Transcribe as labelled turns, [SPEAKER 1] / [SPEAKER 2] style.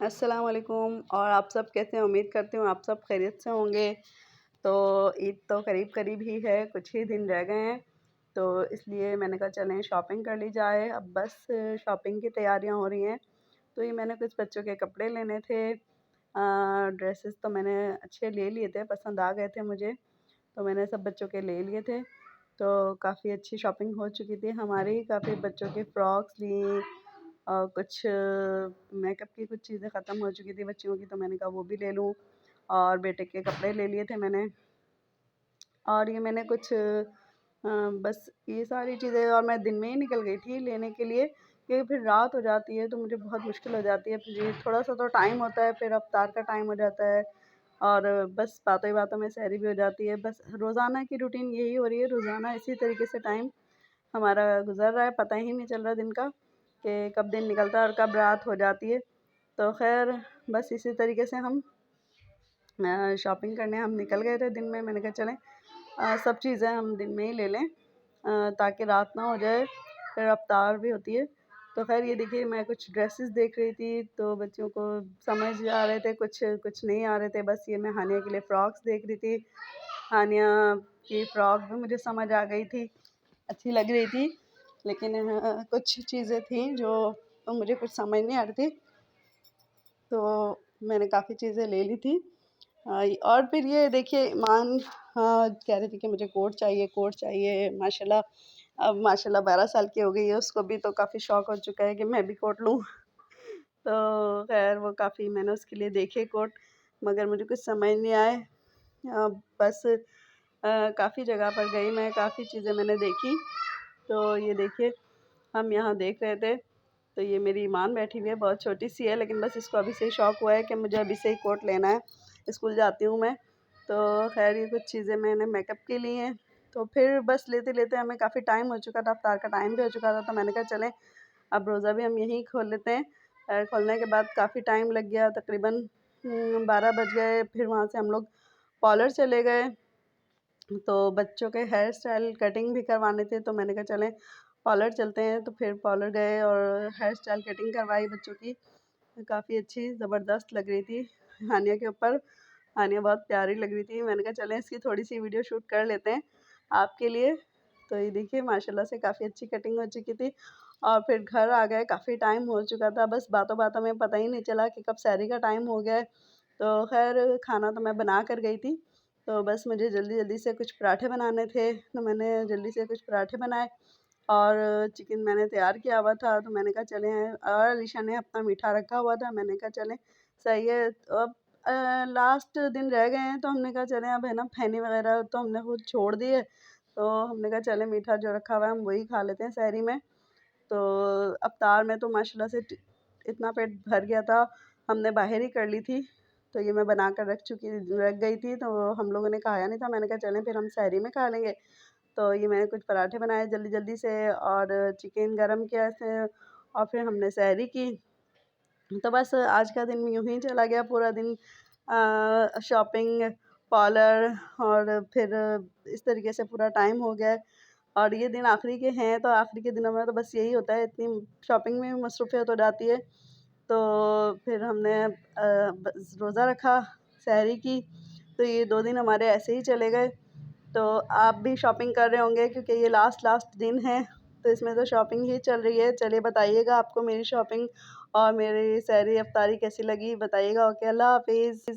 [SPEAKER 1] अस्सलाम वालेकुम। और आप सब कैसे हैं? उम्मीद करती हूँ आप सब खैरियत से होंगे। तो ईद तो करीब करीब ही है, कुछ ही दिन रह गए हैं, तो इसलिए मैंने कहा चलें शॉपिंग कर ली जाए। अब बस शॉपिंग की तैयारियां हो रही हैं। तो ये मैंने कुछ बच्चों के कपड़े लेने थे। ड्रेसेस तो मैंने अच्छे ले लिए थे, पसंद आ गए थे मुझे, तो मैंने सब बच्चों के ले लिए थे। तो काफ़ी अच्छी शॉपिंग हो चुकी थी हमारी, काफ़ी बच्चों की फ़्रॉक्स ली और कुछ मेकअप की कुछ चीज़ें ख़त्म हो चुकी थी बच्चियों की, तो मैंने कहा वो भी ले लूँ। और बेटे के कपड़े ले लिए थे मैंने। और ये मैंने कुछ बस ये सारी चीज़ें, और मैं दिन में ही निकल गई थी लेने के लिए, क्योंकि फिर रात हो जाती है तो मुझे बहुत मुश्किल हो जाती है। फिर ये थोड़ा-सा तो टाइम होता है, फिर अफ्तार का टाइम हो जाता है और बस बातों ही बातों में सहरी भी हो जाती है। बस रोज़ाना की रूटीन यही हो रही है, रोज़ाना इसी तरीके से टाइम हमारा गुज़र रहा है, पता ही नहीं चल रहा दिन का कि कब दिन निकलता है और कब रात हो जाती है। तो ख़ैर बस इसी तरीके से हम शॉपिंग करने हम निकल गए थे दिन में। मैंने कहा चलें सब चीज़ें हम दिन में ही ले लें ताकि रात ना हो जाए, फिर अफ्तार भी होती है। तो ख़ैर ये देखिए मैं कुछ ड्रेसेस देख रही थी, तो बच्चियों को समझ आ रहे थे, कुछ कुछ नहीं आ रहे थे। बस ये मैं हानिया के लिए फ़्रॉक्स देख रही थी। हानिया की फ़्रॉक भी मुझे समझ आ गई थी, अच्छी लग रही थी, लेकिन कुछ चीज़ें थी जो मुझे कुछ समझ नहीं आ रही थी, तो मैंने काफ़ी चीज़ें ले ली थी। और फिर ये देखिए ईमान कह रही थी कि मुझे कोट चाहिए। माशाल्लाह, अब माशाल्लाह 12 साल की हो गई है, उसको भी तो काफ़ी शौक हो चुका है कि मैं भी कोट लूँ। तो ख़ैर वो काफ़ी मैंने उसके लिए देखे कोट, मगर मुझे कुछ समझ नहीं आए। बस काफ़ी जगह पर गई मैं, काफ़ी चीज़ें मैंने देखी। तो ये देखिए हम यहाँ देख रहे थे, तो ये मेरी ईमान बैठी हुई है, बहुत छोटी-सी है, लेकिन बस इसको अभी से ही शौक हुआ है कि मुझे अभी से ही कोट लेना है, स्कूल जाती हूँ मैं। तो ख़ैर ये कुछ चीज़ें मैंने मेकअप की ली हैं। तो फिर बस लेते-लेते हमें काफ़ी टाइम हो चुका था, इफ्तार का टाइम भी हो चुका था, तो मैंने कहा चलें अब रोज़ा भी हम यहीं खोल लेते हैं। खोलने के बाद काफ़ी टाइम लग गया, तकरीबन 12 बज गए। फिर वहाँ से हम लोग पार्लर चले गए, तो बच्चों के हेयर स्टाइल कटिंग भी करवाने थे, तो मैंने कहा चलें पार्लर चलते हैं। तो फिर पार्लर गए और हेयर स्टाइल कटिंग करवाई बच्चों की। काफ़ी अच्छी ज़बरदस्त लग रही थी हानिया के ऊपर। हानिया बहुत प्यारी लग रही थी। मैंने कहा चलें इसकी थोड़ी-सी वीडियो शूट कर लेते हैं आपके लिए। तो ये देखिए माशाल्लाह से काफ़ी अच्छी कटिंग हो चुकी थी। और फिर घर आ गए, काफ़ी टाइम हो चुका था, बस बातों-बातों में पता ही नहीं चला कि कब सहरी का टाइम हो गया है। तो ख़ैर खाना तो मैं बना कर गई थी, तो बस मुझे जल्दी-जल्दी से कुछ पराठे बनाने थे, तो मैंने जल्दी से कुछ पराठे बनाए। और चिकन मैंने तैयार किया हुआ था, तो मैंने कहा चलें, और अलीशा ने अपना मीठा रखा हुआ था, मैंने कहा चलें सही है। तो अब लास्ट दिन रह गए हैं, तो हमने कहा चलें अब है ना फैनी वगैरह तो हमने खुद छोड़ दी है, तो हमने कहा चलें मीठा जो रखा हुआ है हम वही खा लेते हैं सहरी में। तो अफ्तार में तो माशाल्लाह से इतना पेट भर गया था, हमने बाहर ही कर ली थी। तो ये मैं बना कर रख गई थी, तो हम लोगों ने खाया नहीं था। मैंने कहा चलें फिर हम सहरी में खा लेंगे। तो ये मैंने कुछ पराठे बनाए जल्दी-जल्दी से और चिकन गरम किया ऐसे, और फिर हमने सहरी की। तो बस आज का दिन यूँ ही चला गया, पूरा दिन शॉपिंग, पार्लर और फिर इस तरीके से पूरा टाइम हो गया है। और ये दिन आखिरी के हैं, तो आखिरी के दिनों में तो बस यही होता है, इतनी शॉपिंग में मसरूफ़ियत हो जाती है। तो फिर हमने बस रोज़ा रखा, सहरी की, तो ये 2 दिन हमारे ऐसे ही चले गए। तो आप भी शॉपिंग कर रहे होंगे क्योंकि ये लास्ट दिन है, तो इसमें तो शॉपिंग ही चल रही है। चलिए बताइएगा आपको मेरी शॉपिंग और मेरी सहरी इफ्तारी कैसी लगी, बताइएगा। ओके, अल्लाह हाफ़िज़।